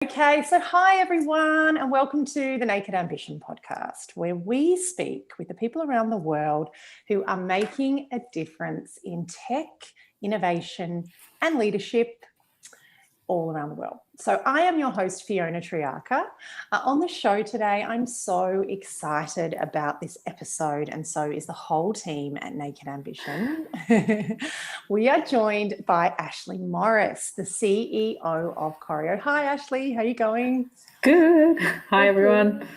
Okay, so hi everyone, and welcome to the Naked Ambition podcast, where we speak with the people around the world who are making a difference in tech, innovation, and leadership all around the world. So I am your host, Fiona Triarca. On the show today, I'm so excited about this episode, and so is the whole team at Naked Ambition. We are joined by Ashley Morris, the CEO of Choreo. Hi, Ashley. How are you going? Good. Hi, everyone.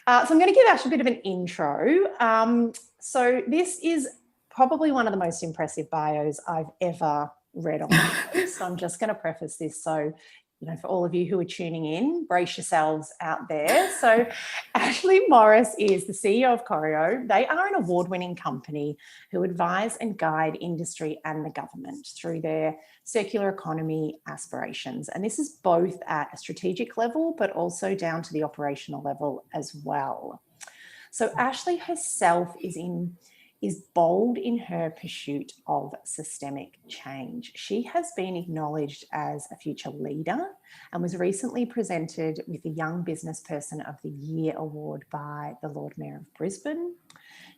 So I'm going to give Ash a bit of an intro. So this is probably one of the most impressive bios I've ever read on the show. So I'm just going to preface this so, for all of you who are tuning in, brace yourselves out there. So Ashley Morris is the CEO of Choreo. They are an award-winning company who advise and guide industry and the government through their circular economy aspirations. And this is both at a strategic level, but also down to the operational level as well. So Ashley herself is bold in her pursuit of systemic change. She has been acknowledged as a future leader and was recently presented with the Young Business Person of the Year award by the Lord Mayor of Brisbane.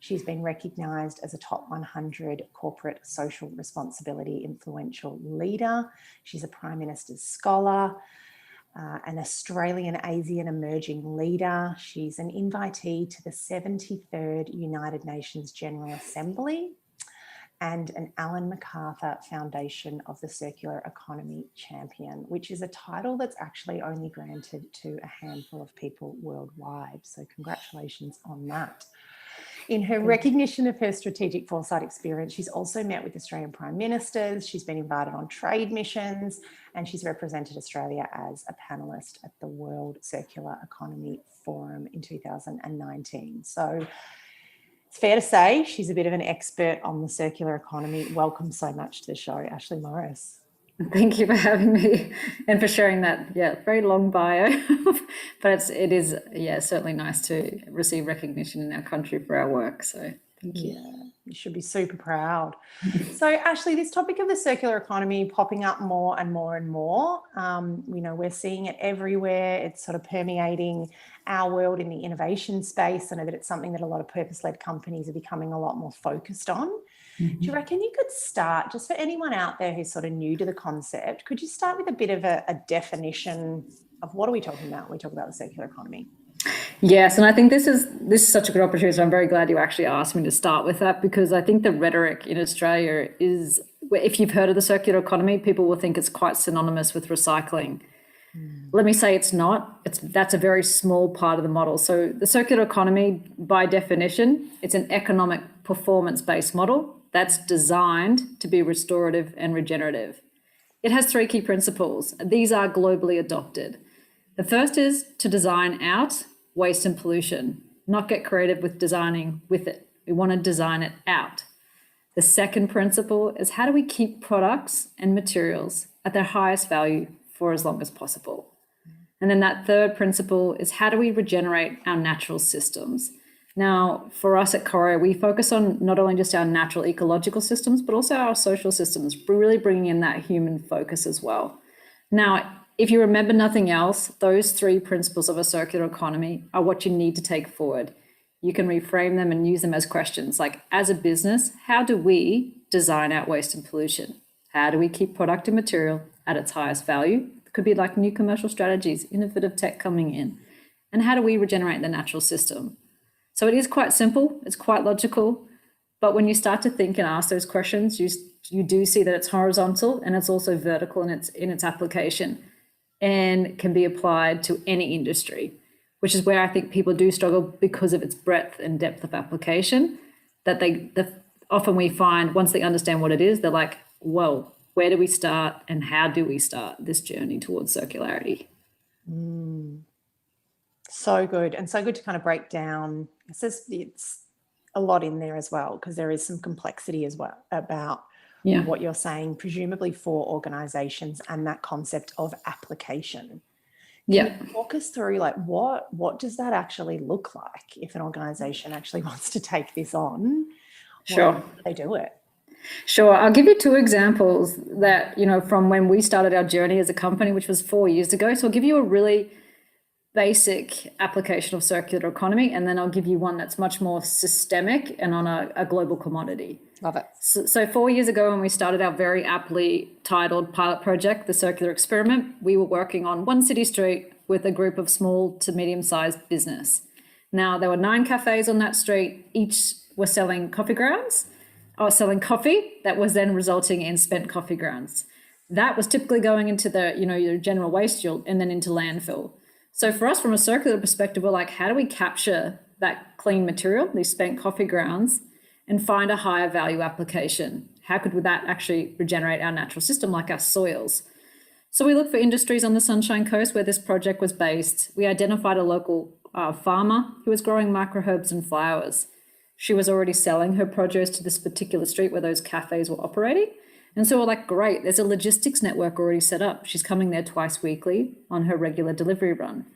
She's been recognised as a top 100 corporate social responsibility influential leader. She's a Prime Minister's scholar, an Australian Asian emerging leader. She's an invitee to the 73rd United Nations General Assembly and an Alan MacArthur Foundation of the Circular Economy Champion, which is a title that's actually only granted to a handful of people worldwide. So congratulations on that. In her recognition of her strategic foresight experience, she's also met with Australian Prime Ministers, she's been invited on trade missions, and she's represented Australia as a panellist at the World Circular Economy Forum in 2019. So it's fair to say she's a bit of an expert on the circular economy. Welcome so much to the show, Ashley Morris. Thank you for having me and for sharing that, very long bio. But it is certainly nice to receive recognition in our country for our work. So thank you. Yeah, you should be super proud. So Ashley, this topic of the circular economy popping up more and more and more. We're seeing it everywhere. It's sort of permeating our world in the innovation space. I know that it's something that a lot of purpose-led companies are becoming a lot more focused on. Mm-hmm. Do you reckon you could start, just for anyone out there who's sort of new to the concept, could you start with a bit of a definition of what are we talking about when we talk about the circular economy? Yes, and I think this is such a good opportunity. So I'm very glad you actually asked me to start with that, because I think the rhetoric in Australia is, if you've heard of the circular economy, people will think it's quite synonymous with recycling. Let me say it's not. That's a very small part of the model. So the circular economy, by definition, it's an economic performance-based model that's designed to be restorative and regenerative. It has three key principles. These are globally adopted. The first is to design out waste and pollution, not get creative with designing with it. We want to design it out. The second principle is how do we keep products and materials at their highest value for as long as possible. And then that third principle is how do we regenerate our natural systems? Now, for us at Choreo, we focus on not only just our natural ecological systems, but also our social systems, really bringing in that human focus as well. Now, if you remember nothing else, those three principles of a circular economy are what you need to take forward. You can reframe them and use them as questions like, as a business, how do we design out waste and pollution? How do we keep product and material at its highest value? It could be like new commercial strategies, innovative tech coming in. And how do we regenerate the natural system? So it is quite simple, it's quite logical, but when you start to think and ask those questions, you do see that it's horizontal and it's also vertical in its application and can be applied to any industry, which is where I think people do struggle because of its breadth and depth of application, that often we find once they understand what it is, they're like, whoa, where do we start and how do we start this journey towards circularity? So good. And so good to kind of break down. It's a lot in there as well, because there is some complexity as well about what you're saying, presumably for organizations and that concept of application. Can you walk us through what does that actually look like if an organization actually wants to take this on? Sure. How do they do it? Sure. I'll give you two examples that, from when we started our journey as a company, which was 4 years ago. So I'll give you a really basic application of circular economy, and then I'll give you one that's much more systemic and on a global commodity. Love it. So 4 years ago, when we started our very aptly titled pilot project, the Circular Experiment, we were working on one city street with a group of small to medium-sized business. Now, there were 9 cafes on that street. Each were selling coffee grounds, or selling coffee that was then resulting in spent coffee grounds. That was typically going into the, your general waste yield and then into landfill. So for us, from a circular perspective, we're like, how do we capture that clean material, these spent coffee grounds, and find a higher value application? How could that actually regenerate our natural system, like our soils? So we looked for industries on the Sunshine Coast where this project was based. We identified a local farmer who was growing microherbs and flowers. She was already selling her produce to this particular street where those cafes were operating. And so we're like, great, there's a logistics network already set up. She's coming there twice weekly on her regular delivery run.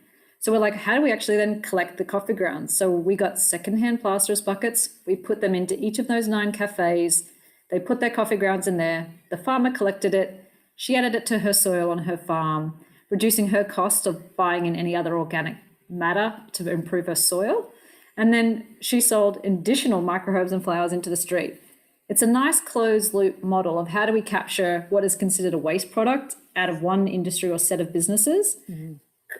So we're like, how do we actually then collect the coffee grounds? So we got secondhand plasterers buckets. We put them into each of those 9 cafes. They put their coffee grounds in there. The farmer collected it. She added it to her soil on her farm, reducing her cost of buying in any other organic matter to improve her soil. And then she sold additional microherbs and flowers into the street. It's a nice closed loop model of how do we capture what is considered a waste product out of one industry or set of businesses,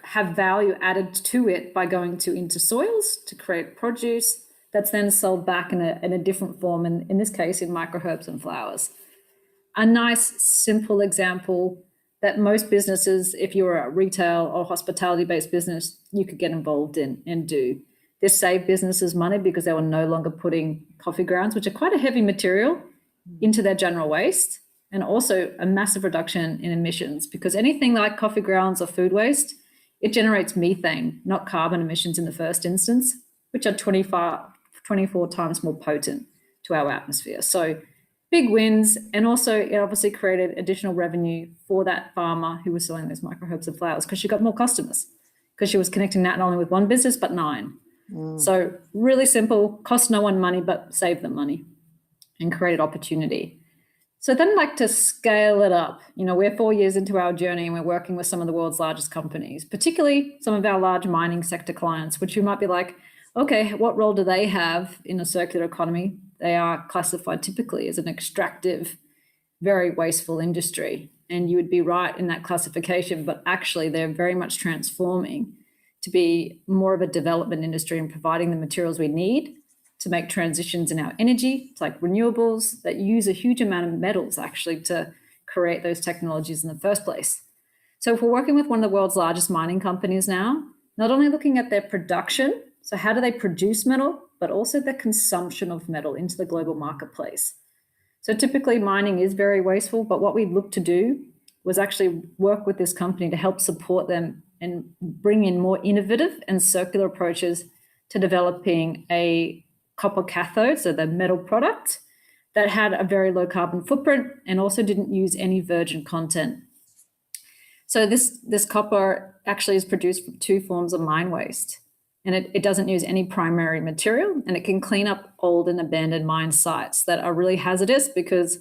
have value added to it by going into soils to create produce that's then sold back in a different form, in this case, in microherbs and flowers. A nice, simple example that most businesses, if you're a retail or hospitality-based business, you could get involved in and do. This saved businesses money because they were no longer putting coffee grounds, which are quite a heavy material, into their general waste, and also a massive reduction in emissions, because anything like coffee grounds or food waste, it generates methane, not carbon emissions in the first instance, which are 24 times more potent to our atmosphere. So big wins, and also it obviously created additional revenue for that farmer who was selling those microherbs and flowers because she got more customers, because she was connecting not only with one business, but 9. So really simple, cost no one money, but save them money and created opportunity. So then I'd like to scale it up. We're 4 years into our journey and we're working with some of the world's largest companies, particularly some of our large mining sector clients, which you might be like, okay, what role do they have in a circular economy? They are classified typically as an extractive, very wasteful industry. And you would be right in that classification, but actually they're very much transforming to be more of a development industry and providing the materials we need to make transitions in our energy, like renewables, that use a huge amount of metals actually to create those technologies in the first place. So if we're working with one of the world's largest mining companies now, not only looking at their production, so how do they produce metal, but also the consumption of metal into the global marketplace. So typically mining is very wasteful, but what we looked to do was actually work with this company to help support them and bring in more innovative and circular approaches to developing a copper cathode, so the metal product, that had a very low carbon footprint and also didn't use any virgin content. So this copper actually is produced from 2 forms of mine waste, and it doesn't use any primary material, and it can clean up old and abandoned mine sites that are really hazardous because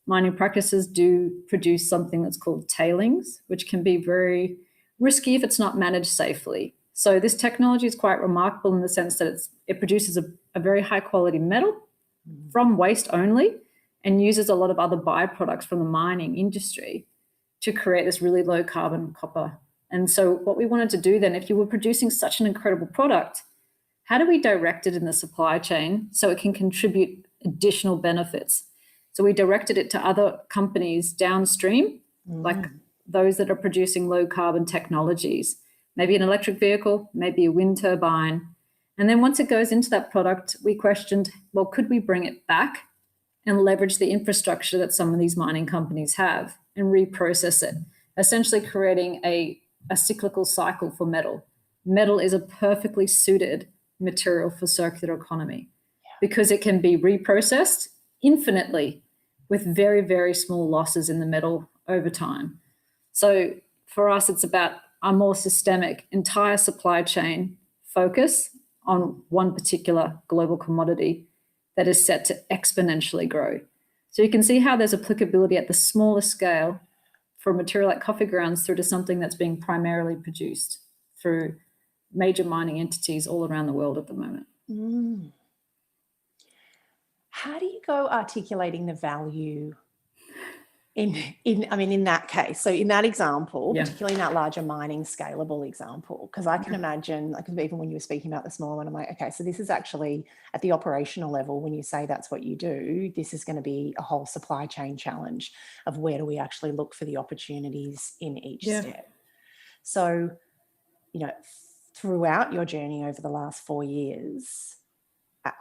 mining practices do produce something that's called tailings, which can be very risky if it's not managed safely. So this technology is quite remarkable in the sense that it produces a very high quality metal from waste only, and uses a lot of other byproducts from the mining industry to create this really low carbon copper. And so what we wanted to do then, if you were producing such an incredible product, how do we direct it in the supply chain so it can contribute additional benefits? So we directed it to other companies downstream, like those that are producing low carbon technologies, maybe an electric vehicle, maybe a wind turbine. And then once it goes into that product, we questioned, well, could we bring it back and leverage the infrastructure that some of these mining companies have and reprocess it, essentially creating a cyclical cycle for metal. Metal is a perfectly suited material for circular economy because it can be reprocessed infinitely with very, very small losses in the metal over time. So for us, it's about a more systemic entire supply chain focus on one particular global commodity that is set to exponentially grow. So you can see how there's applicability at the smallest scale for a material like coffee grounds through to something that's being primarily produced through major mining entities all around the world at the moment. How do you go articulating the value in that case? So in that example, particularly in that larger mining scalable example, because I can imagine, like even when you were speaking about the smaller one, I'm like, okay, so this is actually at the operational level, when you say that's what you do, this is going to be a whole supply chain challenge of where do we actually look for the opportunities in each step. So, throughout your journey over the last 4 years,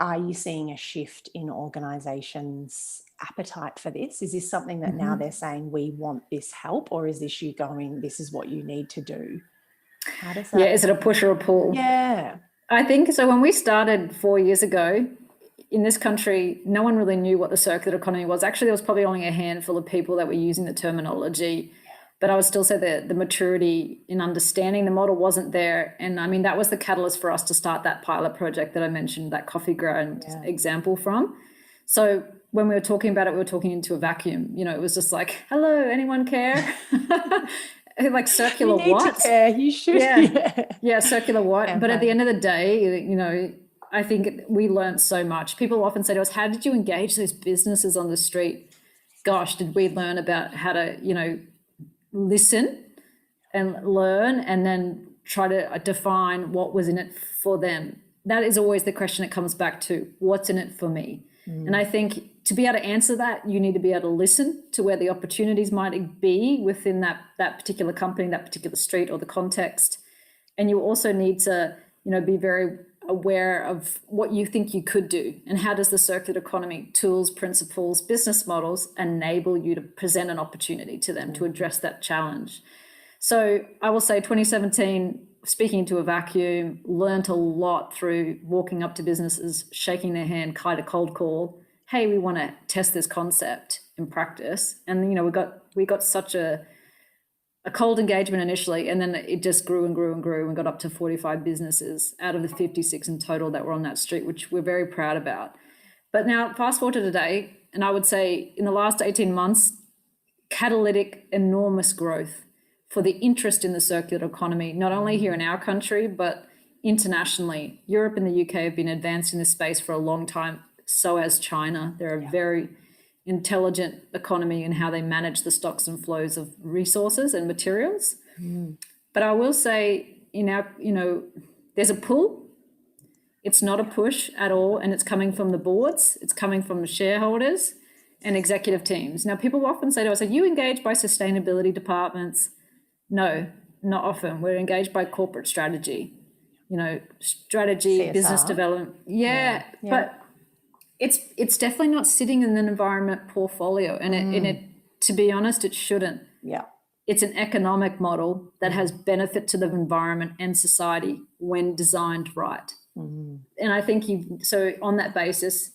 are you seeing a shift in organisations' appetite for this? Is this something that now they're saying, we want this help, or is this you going, this is what you need to do? How does that? Yeah, is it a push or a pull? Yeah. I think so. When we started 4 years ago in this country, no one really knew what the circular economy was. Actually, there was probably only a handful of people that were using the terminology. But I would still say that the maturity in understanding the model wasn't there. And I mean, that was the catalyst for us to start that pilot project that I mentioned, that coffee ground example from. So when we were talking about it, we were talking into a vacuum. It was just like, hello, anyone care? Like circular you need what? To care. You should. Yeah, circular what? Campaign. But at the end of the day, I think we learned so much. People often say to us, how did you engage those businesses on the street? Gosh, did we learn about how to, listen and learn and then try to define what was in it for them. That is always the question that comes back to, what's in it for me? And I think to be able to answer that, you need to be able to listen to where the opportunities might be within that particular company, that particular street or the context. And you also need to, be very aware of what you think you could do and how does the circular economy tools, principles, business models enable you to present an opportunity to them to address that challenge. So I will say 2017, speaking into a vacuum, learned a lot through walking up to businesses, shaking their hand, kind of cold call, hey, we want to test this concept in practice. And we got such a cold engagement initially, and then it just grew and grew and grew and got up to 45 businesses out of the 56 in total that were on that street, which we're very proud about. But now fast forward to today, and I would say in the last 18 months, catalytic, enormous growth for the interest in the circular economy, not only here in our country, but internationally. Europe and the UK have been advanced in this space for a long time. So has China. They're a very intelligent economy in how they manage the stocks and flows of resources and materials. But I will say there's a pull. It's not a push at all. And it's coming from the boards. It's coming from the shareholders and executive teams. Now, people often say to us, are you engaged by sustainability departments? No, not often. We're engaged by corporate strategy, strategy, CSR. Business development. Yeah. But it's definitely not sitting in an environment portfolio, and it to be honest, it shouldn't. Yeah, it's an economic model that has benefit to the environment and society when designed right. And I think so on that basis,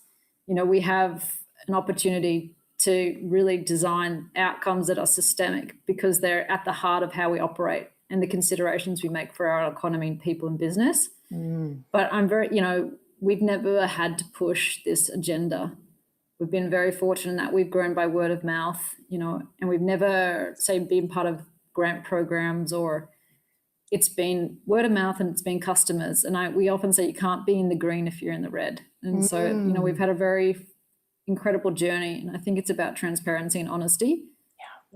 we have an opportunity to really design outcomes that are systemic because they're at the heart of how we operate and the considerations we make for our economy, people, and business. But I'm very, we've never had to push this agenda. We've been very fortunate in that we've grown by word of mouth, and we've never, say, been part of grant programs, or it's been word of mouth and it's been customers. And we often say you can't be in the green if you're in the red. And so, we've had a very incredible journey, and I think it's about transparency and honesty.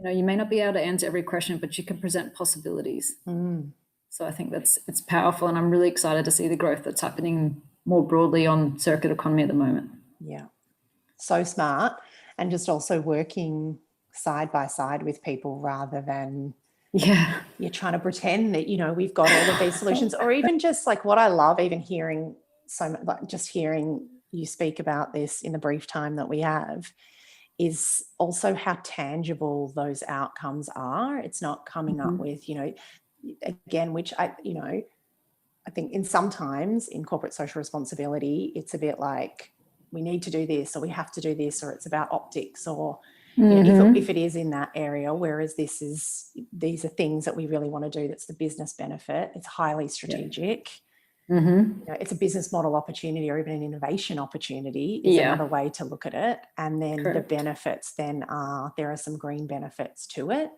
You may not be able to answer every question, but you can present possibilities. So I think it's powerful, and I'm really excited to see the growth that's happening more broadly on circular economy at the moment. Yeah, so smart, and just also working side by side with people rather than you're trying to pretend that we've got all of these solutions, or even just like what I love, even hearing so much, like just hearing you speak about this in the brief time that we have, is also how tangible those outcomes are. It's not coming up with again, which I think sometimes in corporate social responsibility, it's a bit like we need to do this, or we have to do this, or it's about optics, or if it is in that area. Whereas these are things that we really want to do. That's the business benefit. It's highly strategic. It's a business model opportunity or even an innovation opportunity is another way to look at it. And then the benefits then there are some green benefits to it.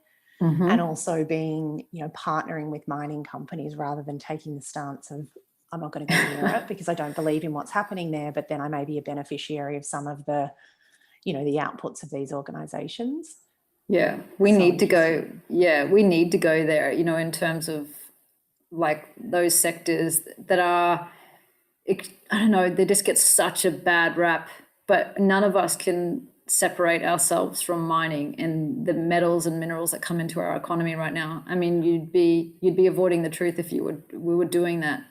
And also being, partnering with mining companies rather than taking the stance of, I'm not going to go near it because I don't believe in what's happening there, but then I may be a beneficiary of some of the, the outputs of these organizations. Yeah, we need to go. Yeah, we need to go there, in terms of like those sectors that are, I don't know, they just get such a bad rap, but none of us can separate ourselves from mining and the metals and minerals that come into our economy right now. I mean, you'd be avoiding the truth if we were doing that,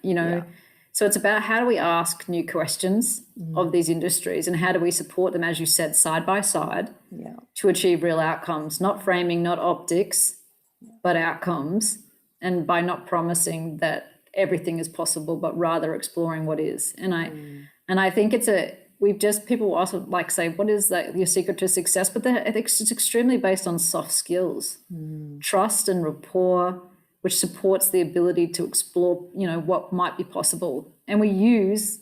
So it's about how do we ask new questions of these industries and how do we support them, as you said, side by side to achieve real outcomes, not framing, not optics, but outcomes. And by not promising that everything is possible, but rather exploring what is. And I think people also like say, what is your secret to success? But it's extremely based on soft skills, trust and rapport, which supports the ability to explore, what might be possible. And we use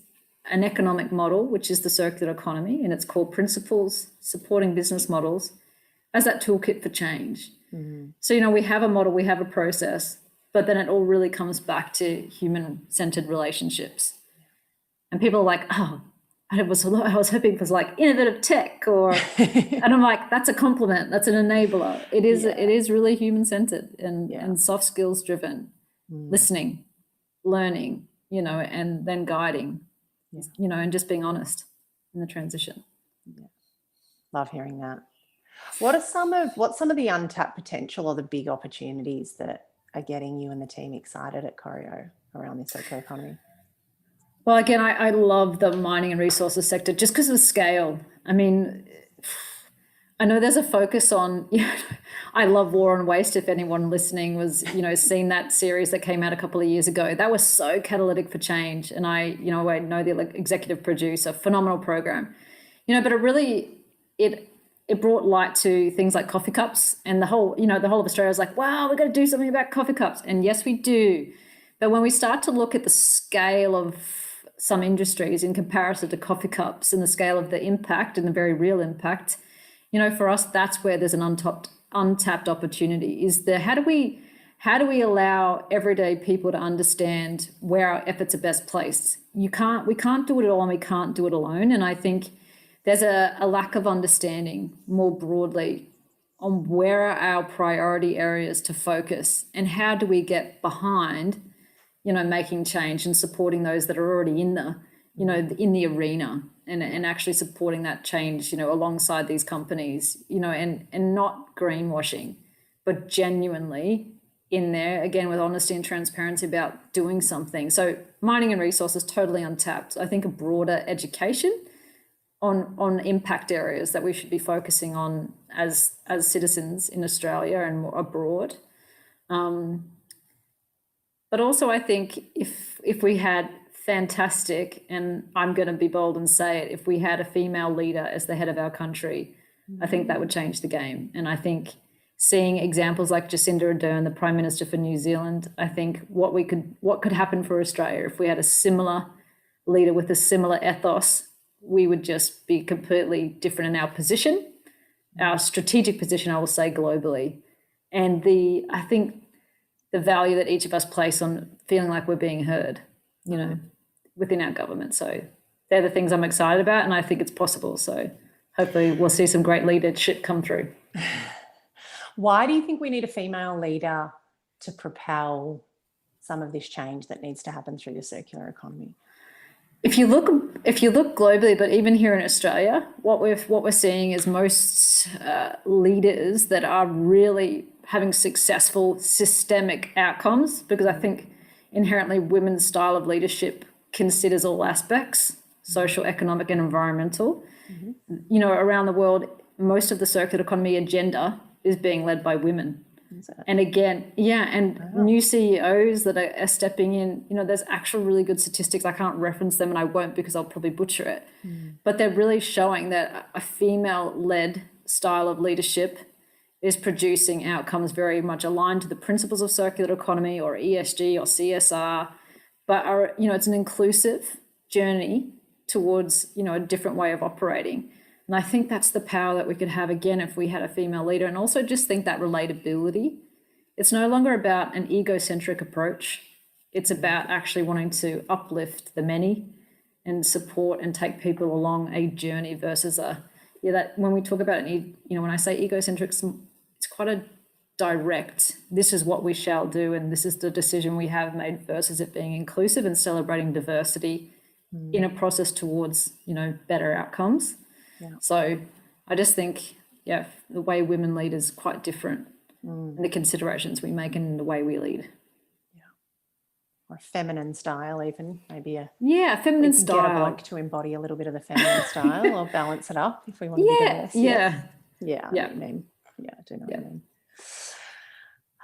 an economic model, which is the circular economy, and it's called Principles Supporting Business Models, as that toolkit for change. So, we have a model, we have a process, but then it all really comes back to human-centered relationships. And people are like, oh, I was hoping for like innovative tech and I'm like, that's a compliment. That's an enabler. It is really human-centered and soft skills driven, listening, learning, and then guiding, and just being honest in the transition. Yeah. Love hearing that. What's some of the untapped potential or the big opportunities that are getting you and the team excited at Corio around the circular economy? Well, again, I love the mining and resources sector just because of scale. I mean, I know there's a focus on, I love War on Waste. If anyone listening was, seen that series that came out a couple of years ago, that was so catalytic for change. And I know the executive producer, phenomenal program, but it brought light to things like coffee cups and the whole of Australia was like, wow, we've got to do something about coffee cups. And yes, we do. But when we start to look at the scale of some industries in comparison to coffee cups and the scale of the impact and the very real impact, for us, that's where there's an untapped opportunity is how do we allow everyday people to understand where our efforts are best placed? We can't do it all and we can't do it alone. And I think there's a lack of understanding more broadly on where are our priority areas to focus and how do we get behind making change and supporting those that are already in the arena and actually supporting that change, alongside these companies, and not greenwashing, but genuinely in there, again, with honesty and transparency about doing something. So mining and resources, totally untapped. I think a broader education on impact areas that we should be focusing on as citizens in Australia and abroad. But also I think if we had fantastic, and I'm going to be bold and say it, if we had a female leader as the head of our country, I think that would change the game. And I think seeing examples like Jacinda Ardern, the Prime Minister for New Zealand, I think what could happen for Australia if we had a similar leader with a similar ethos, we would just be completely different in our position, our strategic position, I will say, globally. And I think the value that each of us place on feeling like we're being heard, within our government. So they're the things I'm excited about, and I think it's possible. So hopefully we'll see some great leadership come through. Why do you think we need a female leader to propel some of this change that needs to happen through the circular economy? If you look globally, but even here in Australia, what we're seeing is most leaders that are really having successful systemic outcomes, because I think inherently women's style of leadership considers all aspects, social, economic, and environmental. Around the world, most of the circular economy agenda is being led by women. And again, new CEOs that are stepping in, there's actual really good statistics. I can't reference them and I won't because I'll probably butcher it. But they're really showing that a female-led style of leadership is producing outcomes very much aligned to the principles of circular economy or ESG or CSR, but are, you know, it's an inclusive journey towards, you know, a different way of operating. And I think that's the power that we could have, again, if we had a female leader. And also just think that relatability, it's no longer about an egocentric approach. It's about actually wanting to uplift the many and support and take people along a journey versus that when we talk about it, you know, when I say egocentric, it's quite a direct, this is what we shall do and this is the decision we have made, versus it being inclusive and celebrating diversity in a process towards, you know, better outcomes. So I just think, the way women lead is quite different, and the considerations we make in the way we lead. Or a feminine style, even maybe feminine style. Get a bloke to embody a little bit of the feminine style, or balance it up if we want to be diverse. I do know what I mean.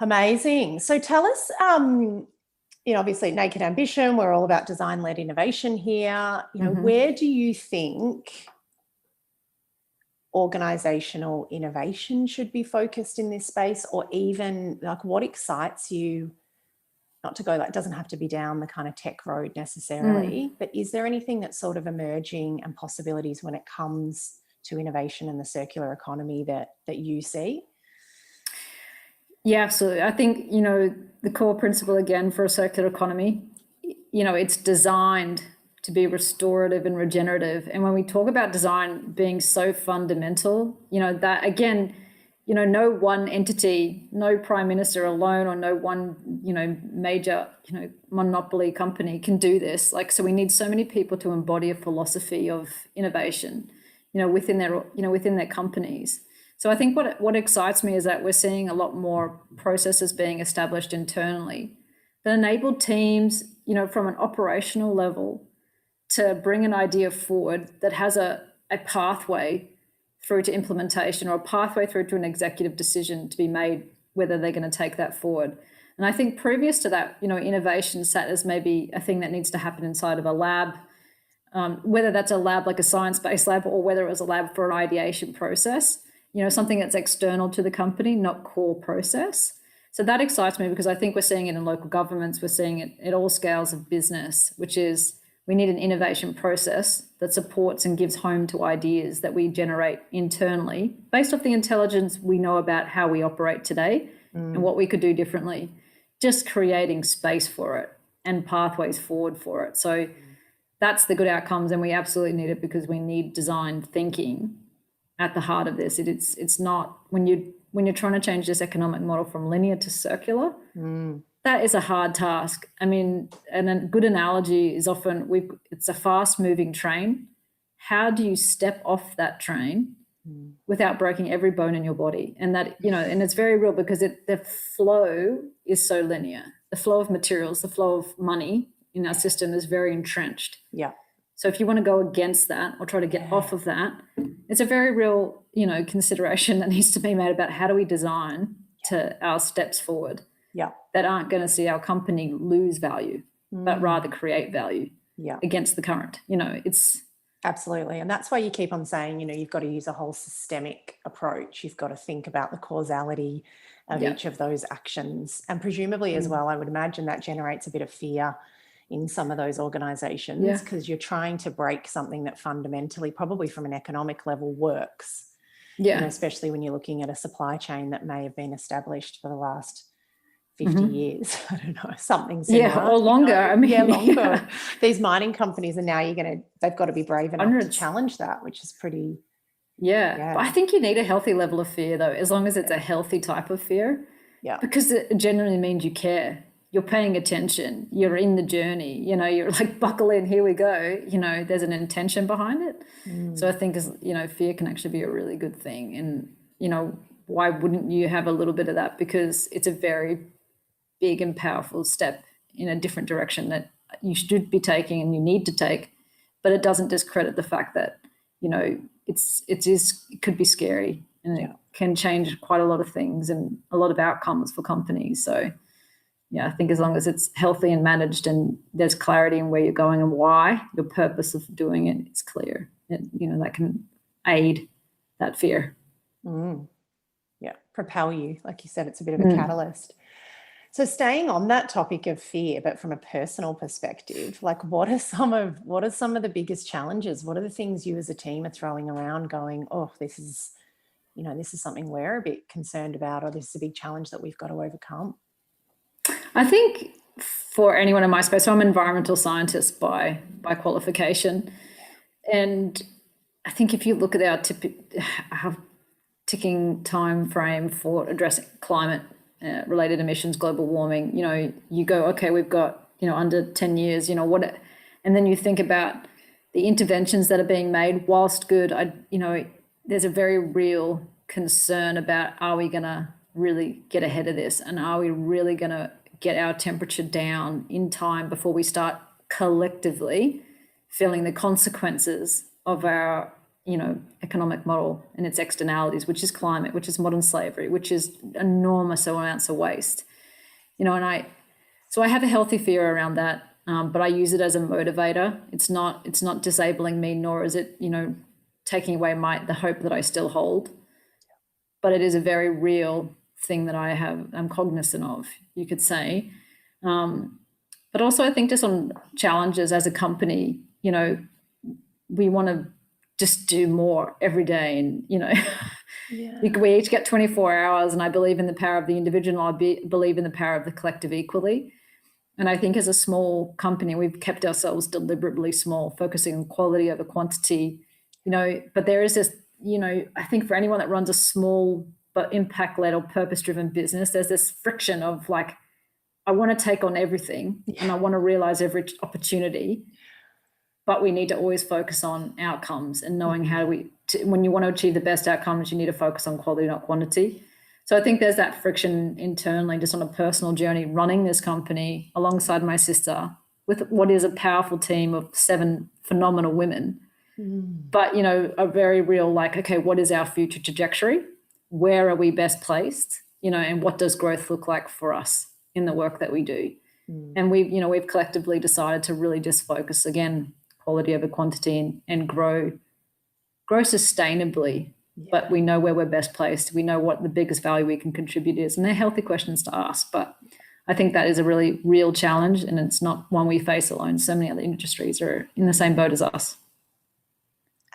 Amazing. So tell us, you know, obviously Naked Ambition, we're all about design-led innovation here. You know, where do you think organizational innovation should be focused in this space, or even like what excites you? Not to go, like, it doesn't have to be down the kind of tech road necessarily, but is there anything that's sort of emerging and possibilities when it comes to innovation and the circular economy that you see? Yeah, absolutely. I think, you know, the core principle again for a circular economy, you know, it's designed to be restorative and regenerative. And when we talk about design being so fundamental, you know, that again, you know, no one entity, no prime minister alone, or no one, you know, major, you know, monopoly company can do this. Like, so we need so many people to embody a philosophy of innovation, you know, within their companies. So I think what excites me is that we're seeing a lot more processes being established internally that enable teams, you know, from an operational level to bring an idea forward that has a pathway through to implementation, or a pathway through to an executive decision to be made, whether they're going to take that forward. And I think previous to that, you know, innovation sat as maybe a thing that needs to happen inside of a lab, whether that's a lab like a science-based lab, or whether it was a lab for an ideation process, you know, something that's external to the company, not core process. So that excites me because I think we're seeing it in local governments, we're seeing it at all scales of business, which is we need an innovation process that supports and gives home to ideas that we generate internally based off the intelligence we know about how we operate today and what we could do differently, just creating space for it and pathways forward for it. So that's the good outcomes, and we absolutely need it because we need design thinking at the heart of this. It's not, when you're trying to change this economic model from linear to circular, that is a hard task. I mean, and a good analogy is often it's a fast moving train. How do you step off that train without breaking every bone in your body? And that, you know, and it's very real because the flow is so linear. The flow of materials, the flow of money in our system is very entrenched. Yeah. So if you want to go against that or try to get off of that, it's a very real, you know, consideration that needs to be made about how do we design to our steps forward that aren't going to see our company lose value, but rather create value against the current. You know, it's absolutely. And that's why you keep on saying, you know, you've got to use a whole systemic approach. You've got to think about the causality of each of those actions. And presumably as well, I would imagine that generates a bit of fear in some of those organizations because you're trying to break something that fundamentally, probably from an economic level, works. You know, especially when you're looking at a supply chain that may have been established for the last 50 years. I don't know, something similar. Yeah, or longer. You know? I mean, longer. These mining companies are now they've got to be brave enough to challenge that, which is pretty. Yeah. But I think you need a healthy level of fear though, as long as it's a healthy type of fear. Yeah. Because it generally means you care. You're paying attention. You're in the journey. You know, you're like, buckle in, here we go. You know, there's an intention behind it. So I think, you know, fear can actually be a really good thing. And, you know, why wouldn't you have a little bit of that? Because it's a very big and powerful step in a different direction that you should be taking and you need to take. But it doesn't discredit the fact that, you know, it could be scary and it can change quite a lot of things and a lot of outcomes for companies. So, yeah, I think as long as it's healthy and managed and there's clarity in where you're going and why, your purpose of doing it is clear. You know, that can aid that fear. Yeah, propel you. Like you said, it's a bit of a catalyst. So staying on that topic of fear, but from a personal perspective, like what are some of the biggest challenges? What are the things you as a team are throwing around going, oh, this is something we're a bit concerned about, or this is a big challenge that we've got to overcome? I think for anyone in my space, so I'm an environmental scientist by qualification. And I think if you look at our ticking time frame for addressing climate related emissions, global warming, you go, okay, we've got, under 10 years, and then you think about the interventions that are being made, whilst good, there's a very real concern about, are we going to really get ahead of this? And are we really going to get our temperature down in time before we start collectively feeling the consequences of our economic model and its externalities, which is climate, which is modern slavery, which is enormous amounts of waste, and I have a healthy fear around that, but I use it as a motivator. It's not disabling me, nor is it taking away the hope that I still hold, but it is a very real thing that I'm cognizant of, you could say. But also I think just on challenges as a company, we want to just do more every day. And, we each get 24 hours, and I believe in the power of the individual. I believe in the power of the collective equally. And I think as a small company, we've kept ourselves deliberately small, focusing on quality over quantity, but there is this, I think for anyone that runs a small but impact-led or purpose-driven business, there's this friction of like, I want to take on everything and I want to realize every opportunity, but we need to always focus on outcomes and knowing when you want to achieve the best outcomes, you need to focus on quality, not quantity. So I think there's that friction internally, just on a personal journey, running this company alongside my sister with what is a powerful team of 7 phenomenal women. But, a very real, like, okay, what is our future trajectory? Where are we best placed? And what does growth look like for us in the work that we do? And we've collectively decided to really just focus, again, quality over quantity, and grow sustainably. But we know where we're best placed. We know what the biggest value we can contribute is, and they're healthy questions to ask. But I think that is a really real challenge, and it's not one we face alone. So many other industries are in the same boat as us.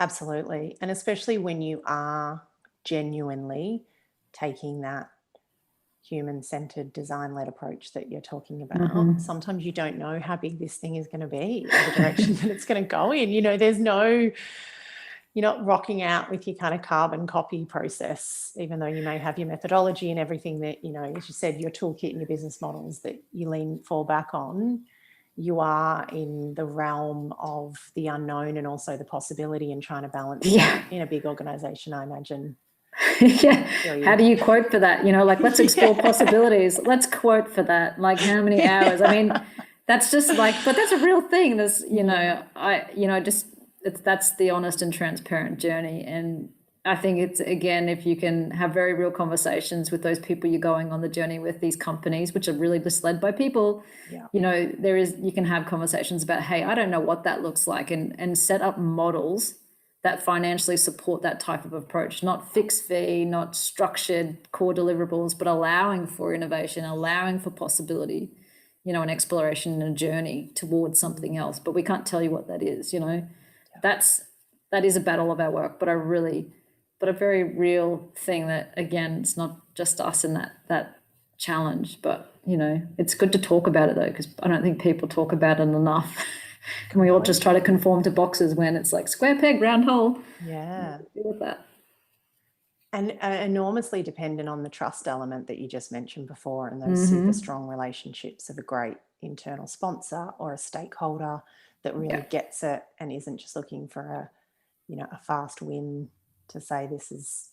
Absolutely. And especially when you are genuinely taking that human-centered, design-led approach that you're talking about. Sometimes you don't know how big this thing is going to be, or the direction that it's going to go in. You're not rocking out with your kind of carbon copy process, even though you may have your methodology and everything that, as you said, your toolkit and your business models that you fall back on. You are in the realm of the unknown and also the possibility, and trying to balance that in a big organization, I imagine. How do you quote for that? Let's explore possibilities. Let's quote for that. Like, how many hours? I mean, that's just like, but that's a real thing. There's, that's the honest and transparent journey. And I think it's, again, if you can have very real conversations with those people you're going on the journey with, these companies, which are really just led by people, you can have conversations about, hey, I don't know what that looks like, and set up models that financially support that type of approach, not fixed fee, not structured core deliverables, but allowing for innovation, allowing for possibility, an exploration and a journey towards something else. But we can't tell you what that is, that is a battle of our work, but a very real thing that, again, it's not just us in that challenge, but, it's good to talk about it though, because I don't think people talk about it enough. And we all just try to conform to boxes when it's like square peg, round hole. Yeah. Deal with that. And enormously dependent on the trust element that you just mentioned before, and those super strong relationships of a great internal sponsor or a stakeholder that really gets it and isn't just looking for a fast win to say this is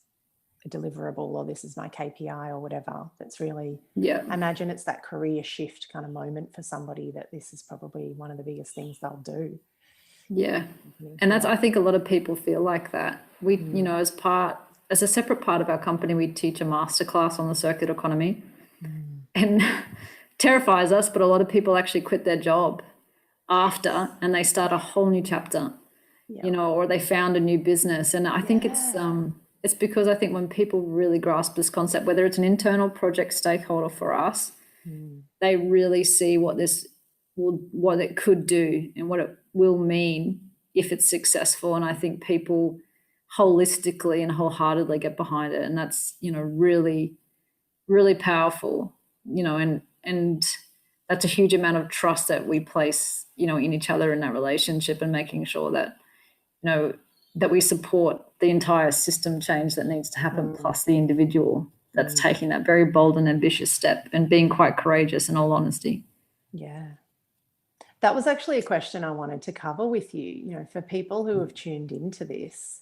a deliverable or this is my KPI or whatever. That's really, I imagine it's that career shift kind of moment for somebody that this is probably one of the biggest things they'll do. Yeah. And I think a lot of people feel like that. We, as a separate part of our company, we teach a masterclass on the circular economy, and terrifies us, but a lot of people actually quit their job after and they start a whole new chapter, or they found a new business. And I think it's because I think when people really grasp this concept, whether it's an internal project stakeholder for us, they really see what it could do and what it will mean if it's successful. And I think people holistically and wholeheartedly get behind it. And that's, really, really powerful, and that's a huge amount of trust that we place, in each other in that relationship, and making sure that, that we support the entire system change that needs to happen, plus the individual that's taking that very bold and ambitious step and being quite courageous, in all honesty. Yeah. That was actually a question I wanted to cover with you, for people who have tuned into this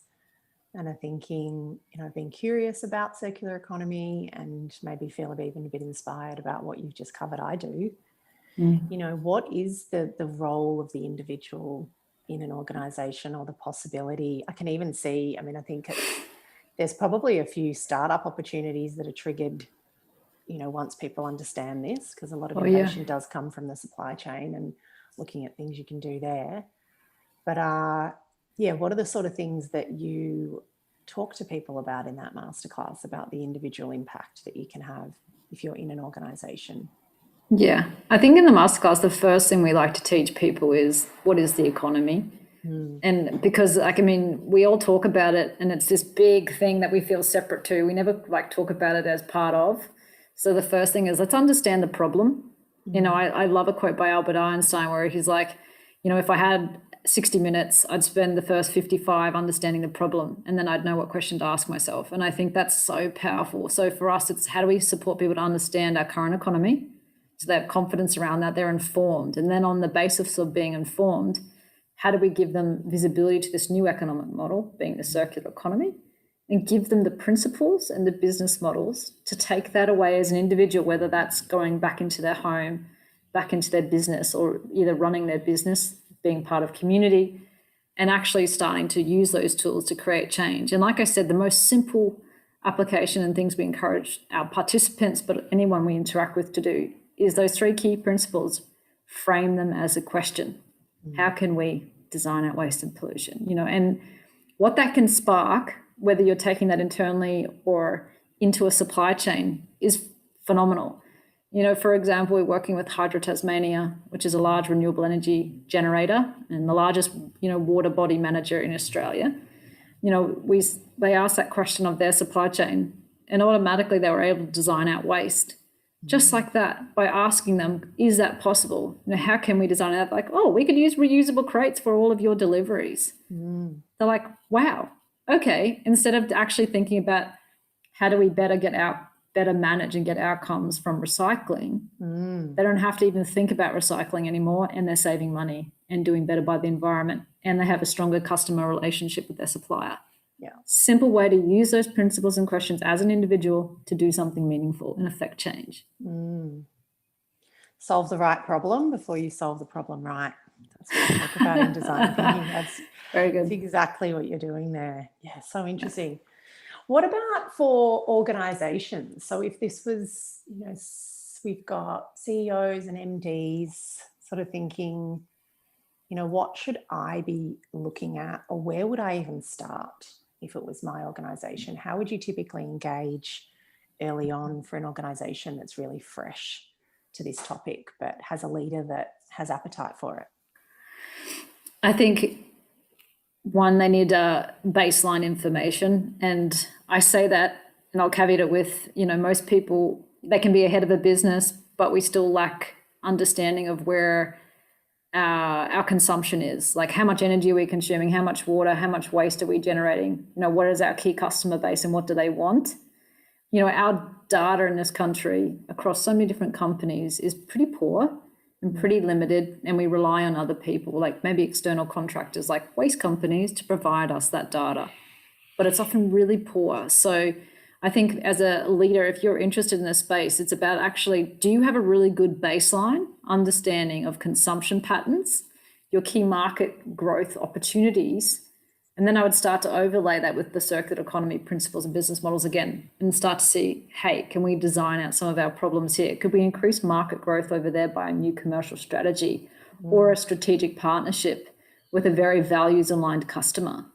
and are thinking, being curious about circular economy and maybe feel even a bit inspired about what you've just covered. I do. What is the role of the individual in an organization, or the possibility? I can even see, I think there's probably a few startup opportunities that are triggered, once people understand this, because a lot of innovation does come from the supply chain and looking at things you can do there. But what are the sort of things that you talk to people about in that masterclass, about the individual impact that you can have if you're in an organization? Yeah, I think in the masterclass, the first thing we like to teach people is, what is the economy? And because, we all talk about it, and it's this big thing that we feel separate to. We never talk about it as part of. So the first thing is, let's understand the problem. I love a quote by Albert Einstein where he's like, if I had 60 minutes, I'd spend the first 55 understanding the problem, and then I'd know what question to ask myself. And I think that's so powerful. So for us, it's how do we support people to understand our current economy, so they have confidence around that, they're informed. And then on the basis of being informed, how do we give them visibility to this new economic model, being the circular economy, and give them the principles and the business models to take that away as an individual, whether that's going back into their home, back into their business, or either running their business, being part of community, and actually starting to use those tools to create change. And like I said, the most simple application and things we encourage our participants, but anyone we interact with, to do is those 3 key principles. Frame them as a question. How can we design out waste and pollution? And what that can spark, whether you're taking that internally or into a supply chain, is phenomenal. For example, we're working with Hydro Tasmania, which is a large renewable energy generator and the largest, water body manager in Australia. They asked that question of their supply chain, and automatically they were able to design out waste. Just like that, by asking them, is that possible? How can we design it? Like, we could use reusable crates for all of your deliveries. They're like, wow, okay. Instead of actually thinking about how do we better manage and get outcomes from recycling, they don't have to even think about recycling anymore, and they're saving money and doing better by the environment, and they have a stronger customer relationship with their supplier. Yeah. Simple way to use those principles and questions as an individual to do something meaningful and affect change. Solve the right problem before you solve the problem right. That's what I talk about in design thinking. That's very good. That's exactly what you're doing there. Yeah, so interesting. Yeah. What about for organizations? So if this was, we've got CEOs and MDs sort of thinking, what should I be looking at, or where would I even start if it was my organization? How would you typically engage early on for an organization that's really fresh to this topic, but has a leader that has appetite for it? I think, one, they need baseline information. And I say that, and I'll caveat it with, most people, they can be ahead of a business, but we still lack understanding of where our consumption is. Like, how much energy are we consuming, how much water, how much waste are we generating? What is our key customer base and what do they want? Our data in this country across so many different companies is pretty poor and pretty limited, and we rely on other people, like maybe external contractors like waste companies, to provide us that data, but it's often really poor. So I think as a leader, if you're interested in this space, it's about actually, do you have a really good baseline understanding of consumption patterns, your key market growth opportunities? And then I would start to overlay that with the circular economy principles and business models again, and start to see, hey, can we design out some of our problems here? Could we increase market growth over there by a new commercial strategy or a strategic partnership with a very values-aligned customer?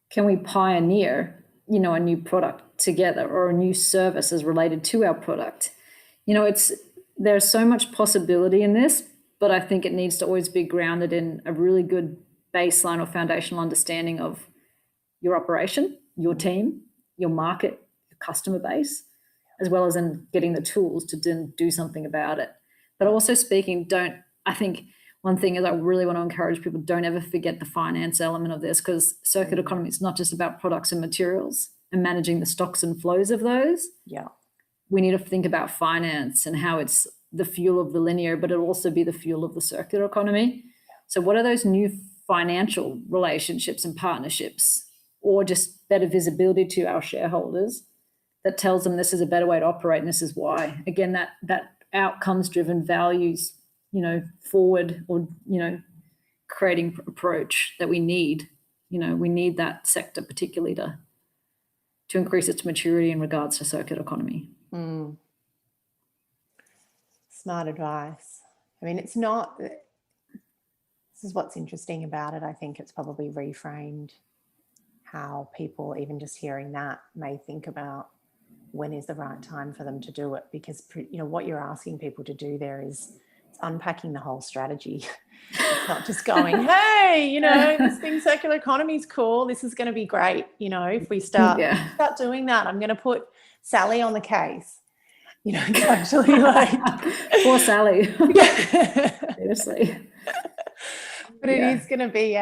Can we pioneer, a new product together, or a new service as related to our product? there's so much possibility in this, but I think it needs to always be grounded in a really good baseline or foundational understanding of your operation, your team, your market, your customer base, as well as in getting the tools to do something about it. But also speaking, I think one thing is I really want to encourage people, don't ever forget the finance element of this, because circular economy is not just about products and materials and managing the stocks and flows of those. Yeah. We need to think about finance and how it's the fuel of the linear, but it'll also be the fuel of the circular economy. So what are those new financial relationships and partnerships, or just better visibility to our shareholders that tells them this is a better way to operate and this is why? Again, that outcomes driven values, forward, or, creating approach that we need. We need that sector particularly to increase its maturity in regards to circular economy. Smart advice. I mean, it's not, this is what's interesting about it. I think it's probably reframed how people, even just hearing that, may think about when is the right time for them to do it, because what you're asking people to do there is unpacking the whole strategy. It's not just going, hey, this thing, circular economy is cool, this is going to be great, if we start doing that, I'm going to put Sally on the case. It's actually like poor Sally. Seriously. But it is going to be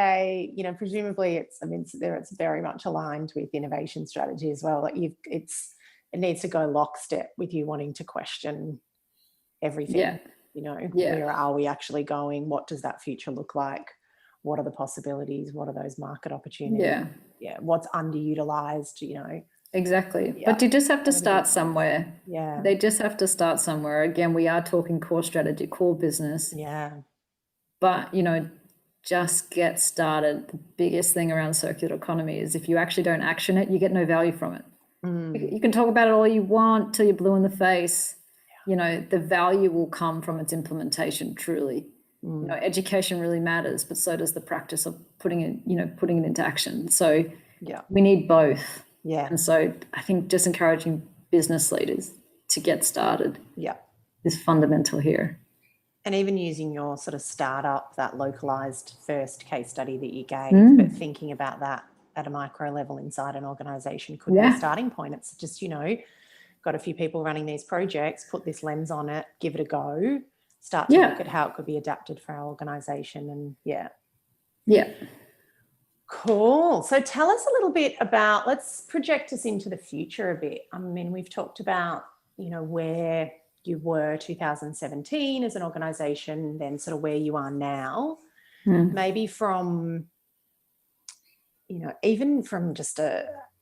presumably it's very much aligned with innovation strategy as well. Like it needs to go lockstep with you wanting to question everything. Where are we actually going? What does that future look like? What are the possibilities? What are those market opportunities? What's underutilized? Exactly. But you just have to start somewhere. Yeah. They just have to start somewhere. Again, we are talking core strategy, core business. Yeah. But, just get started. The biggest thing around circular economy is if you actually don't action it, you get no value from it. You can talk about it all you want till you're blue in the face. The value will come from its implementation, truly. Education really matters, but so does the practice of putting it into action. So we need both. Yeah. And so I think just encouraging business leaders to get started is fundamental here. And even using your sort of startup, that localized first case study that you gave, but thinking about that at a micro level inside an organization could be a starting point. It's just, got a few people running these projects, put this lens on it, give it a go, start to look at how it could be adapted for our organization. And cool. So tell us a little bit about, let's project us into the future a bit. I mean, we've talked about, where you were 2017 as an organization, then sort of where you are now. Maybe from, even from just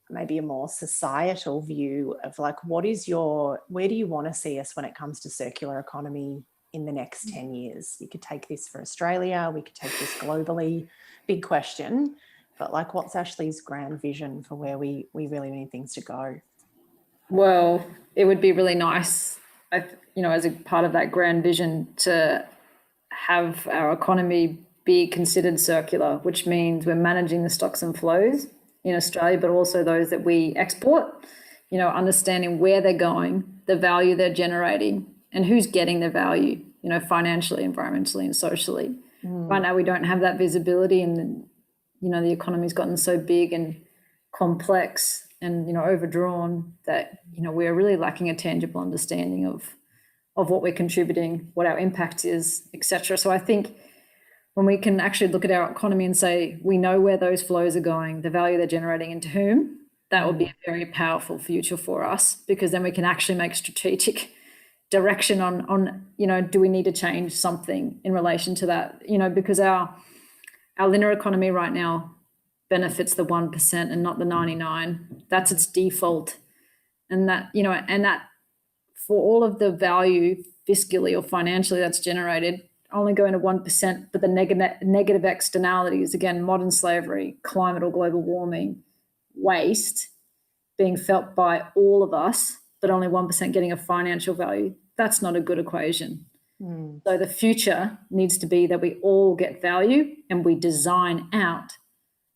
maybe a more societal view of like, where do you want to see us when it comes to circular economy in the next 10 years? You could take this for Australia, we could take this globally, big question, but like, what's Ashley's grand vision for where we really need things to go? Well, it would be really nice, as a part of that grand vision, to have our economy be considered circular, which means we're managing the stocks and flows in Australia, but also those that we export, understanding where they're going, the value they're generating, and who's getting the value, financially, environmentally, and socially. Right now, we don't have that visibility, and, the economy's gotten so big and complex and, overdrawn that, we're really lacking a tangible understanding of what we're contributing, what our impact is, etc. So I think when we can actually look at our economy and say, we know where those flows are going, the value they're generating, and to whom, that will be a very powerful future for us, because then we can actually make strategic direction on do we need to change something in relation to that, because our linear economy right now benefits the 1% and not the 99. That's its default. And that, and that for all of the value fiscally or financially that's generated, only going to 1%, but the negative externalities, again, modern slavery, climate or global warming, waste, being felt by all of us, but only 1% getting a financial value, that's not a good equation. So the future needs to be that we all get value and we design out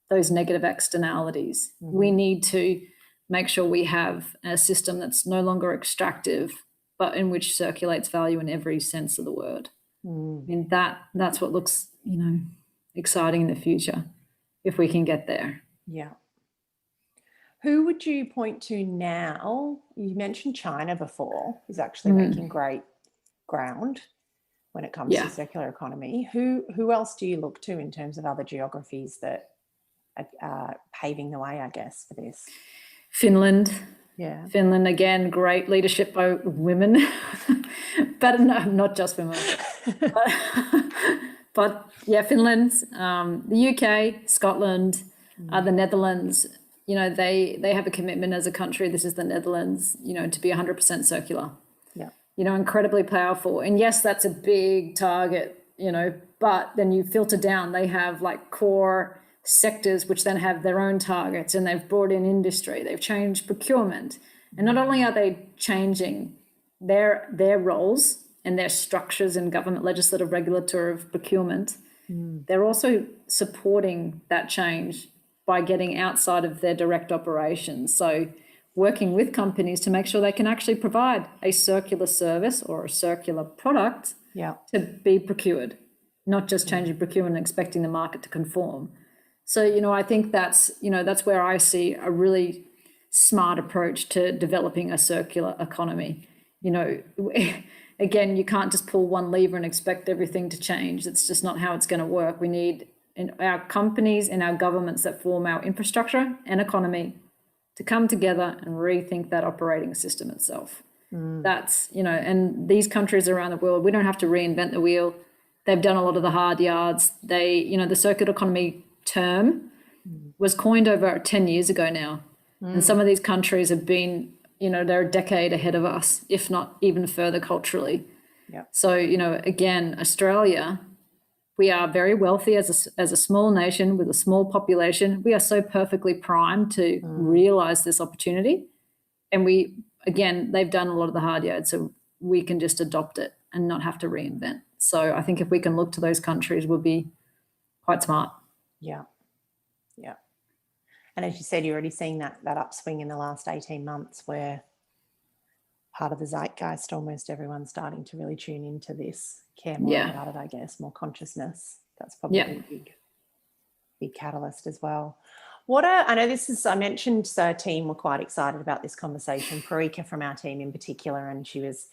those negative externalities. We need to make sure we have a system that's no longer extractive, but in which circulates value in every sense of the word. I mean, that's what looks, exciting in the future, if we can get there. Yeah. Who would you point to now? You mentioned China before, is actually making great ground when it comes to circular economy. Who else do you look to in terms of other geographies that are paving the way, I guess, for this? Finland. Yeah. Finland, again, great leadership by women, but no, not just women. but yeah, Finland, the UK, Scotland, the Netherlands, they have a commitment as a country. This is the Netherlands, to be 100% circular. Yeah. Incredibly powerful. And yes, that's a big target, but then you filter down, they have like core sectors which then have their own targets, and they've brought in industry, they've changed procurement. And not only are they changing their roles and their structures in government, legislative, regulatory of procurement, they're also supporting that change by getting outside of their direct operations. So working with companies to make sure they can actually provide a circular service or a circular product to be procured, not just changing procurement and expecting the market to conform. So, I think that's where I see a really smart approach to developing a circular economy. Again, you can't just pull one lever and expect everything to change. That's just not how it's going to work. We need our companies and our governments that form our infrastructure and economy to come together and rethink that operating system itself. That's, and these countries around the world, we don't have to reinvent the wheel. They've done a lot of the hard yards. The circular economy term was coined over 10 years ago now. And some of these countries have been, they're a decade ahead of us, if not even further culturally. Yeah. So, again, Australia, we are very wealthy as a small nation with a small population. We are so perfectly primed to realize this opportunity. And they've done a lot of the hard yards, so we can just adopt it and not have to reinvent. So I think if we can look to those countries, we'll be quite smart. Yeah. Yeah. And as you said, you're already seeing that upswing in the last 18 months where part of the zeitgeist, almost everyone's starting to really tune into this, care more about it, I guess, more consciousness. That's probably a big catalyst as well. I know I mentioned our team were quite excited about this conversation, Parika from our team in particular, and she's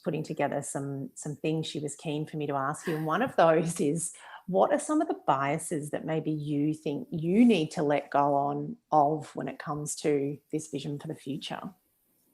putting together some things she was keen for me to ask you. And one of those is, what are some of the biases that maybe you think you need to let go of when it comes to this vision for the future?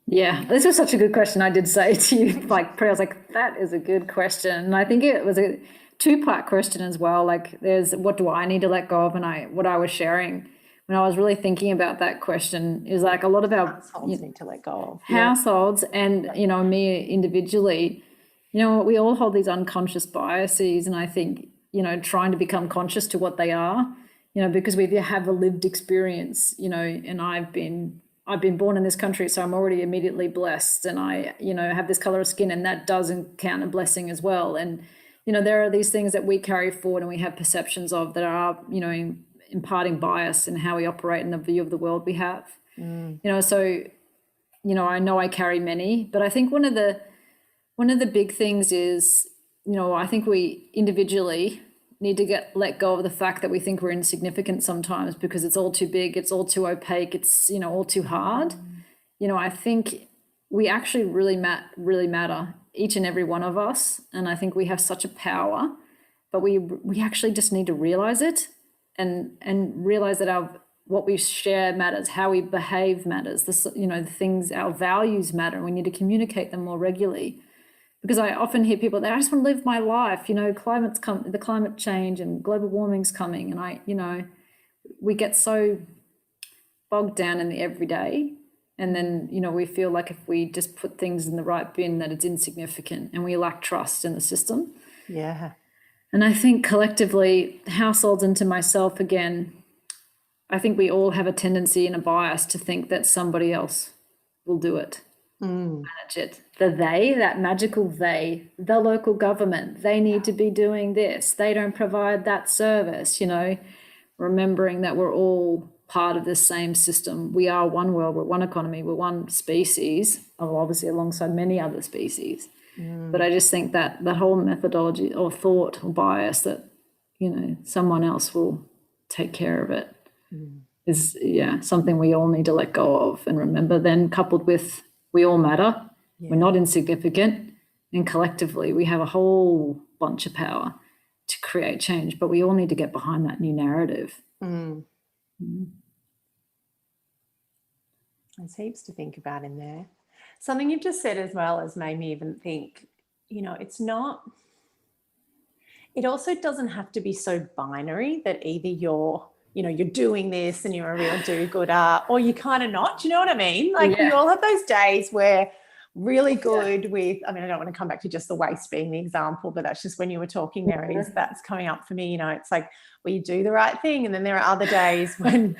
Yeah, this was such a good question. I did say to you, I was like, that is a good question. And I think it was a two-part question as well. Like, there's what do I need to let go of, and what I was sharing when I was really thinking about that question is like a lot of our households need to let go of. Households and, me individually, we all hold these unconscious biases. And I think, trying to become conscious to what they are, because we have a lived experience, and I've been born in this country, so I'm already immediately blessed, and I, have this color of skin, and that doesn't count a blessing as well. And, there are these things that we carry forward and we have perceptions of that are, imparting bias in how we operate in the view of the world we have. So, I know I carry many, but I think one of the big things is, I think we individually need to let go of the fact that we think we're insignificant sometimes because it's all too big, it's all too opaque, it's, all too hard. I think we actually really matter, each and every one of us. And I think we have such a power, but we actually just need to realize it and realize that what we share matters, how we behave matters, the things, our values matter, and we need to communicate them more regularly. Because I often hear people that I just want to live my life, the climate change and global warming's coming. And we get so bogged down in the everyday. And then, we feel like if we just put things in the right bin, that it's insignificant, and we lack trust in the system. Yeah. And I think collectively, households, and to myself again, I think we all have a tendency and a bias to think that somebody else will do it. Manage it. That magical they, the local government, they need to be doing this. They don't provide that service, remembering that we're all part of this same system. We are one world, we're one economy, we're one species, obviously alongside many other species. But I just think that that whole methodology or thought or bias that, someone else will take care of it is, something we all need to let go of and remember. Then coupled with we all matter, we're not insignificant, and collectively we have a whole bunch of power to create change, but we all need to get behind that new narrative. There's heaps to think about in there. Something you've just said as well has made me even think, it also doesn't have to be so binary that either you're doing this and you're a real do-gooder, or you're kind of not. Do you know what I mean? Like we all have those days where really good with, I don't want to come back to just the waste being the example, but that's just when you were talking there, that's coming up for me. It's like, well, you do the right thing. And then there are other days when,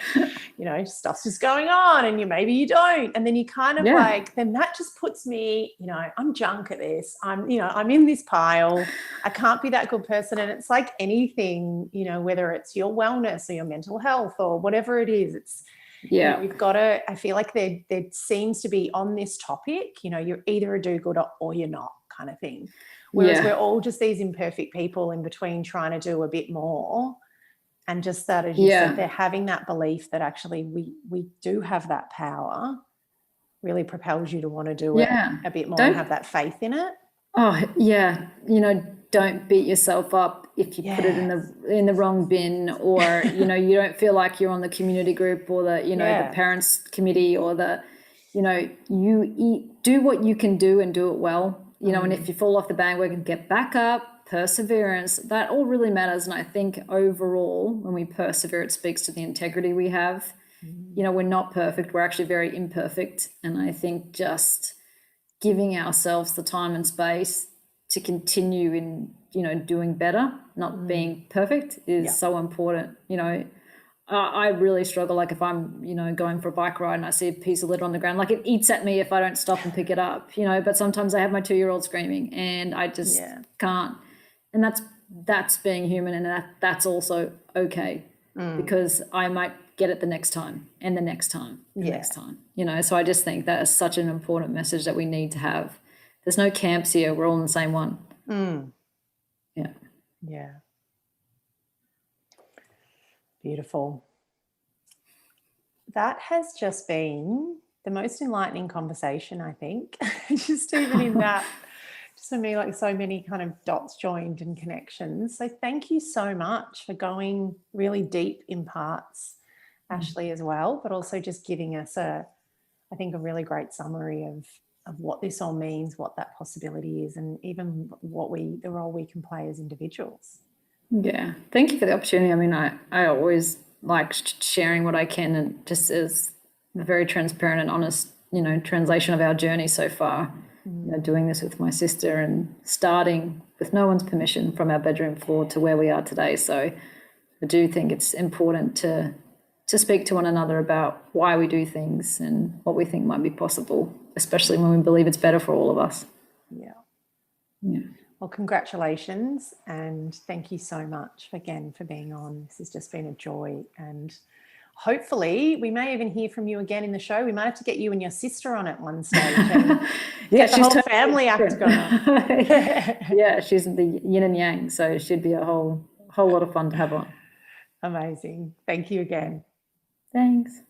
stuff's just going on and maybe you don't. And then you kind of then that just puts me, I'm junk at this. I'm in this pile. I can't be that good person. And it's like anything, whether it's your wellness or your mental health or whatever it is, it's, you've got to, I feel like there seems to be on this topic, you're either a do-gooder or you're not kind of thing. Whereas we're all just these imperfect people in between trying to do a bit more. And just that, as you said, they're having that belief that actually we do have that power really propels you to want to do it a bit more and have that faith in it. Oh, yeah. Don't beat yourself up if you put it in the wrong bin, or, you don't feel like you're on the community group or the, the parents committee, or the, you do what you can do and do it well, and if you fall off the bandwagon, get back up, perseverance, that all really matters. And I think overall, when we persevere, it speaks to the integrity we have. We're not perfect. We're actually very imperfect. And I think just giving ourselves the time and space to continue in, doing better, not being perfect is so important. I really struggle. Like if I'm, going for a bike ride and I see a piece of litter on the ground, like it eats at me if I don't stop and pick it up, but sometimes I have my 2-year-old screaming and I just can't. And that's being human, and that's also okay, because I might get it the next time and the next time, and the next time, so I just think that is such an important message that we need to have. There's no camps here. We're all in the same one. Yeah. Beautiful. That has just been the most enlightening conversation, I think. Just even in that, just for me, like so many kind of dots joined and connections. So thank you so much for going really deep in parts, Ashley, as well, but also just giving us I think a really great summary of what this all means, what that possibility is, and even the role we can play as individuals. Yeah, thank you for the opportunity. I always like sharing what I can, and just as a very transparent and honest, translation of our journey so far. Doing this with my sister and starting with no one's permission from our bedroom floor to where we are today. So I do think it's important to speak to one another about why we do things and what we think might be possible, especially when we believe it's better for all of us. Yeah. Well, congratulations, and thank you so much again for being on. This has just been a joy, and hopefully we may even hear from you again in the show. We might have to get you and your sister on at one stage and get the whole family act going on. Yeah, she's the yin and yang, so it should be a whole lot of fun to have on. Amazing. Thank you again. Thanks.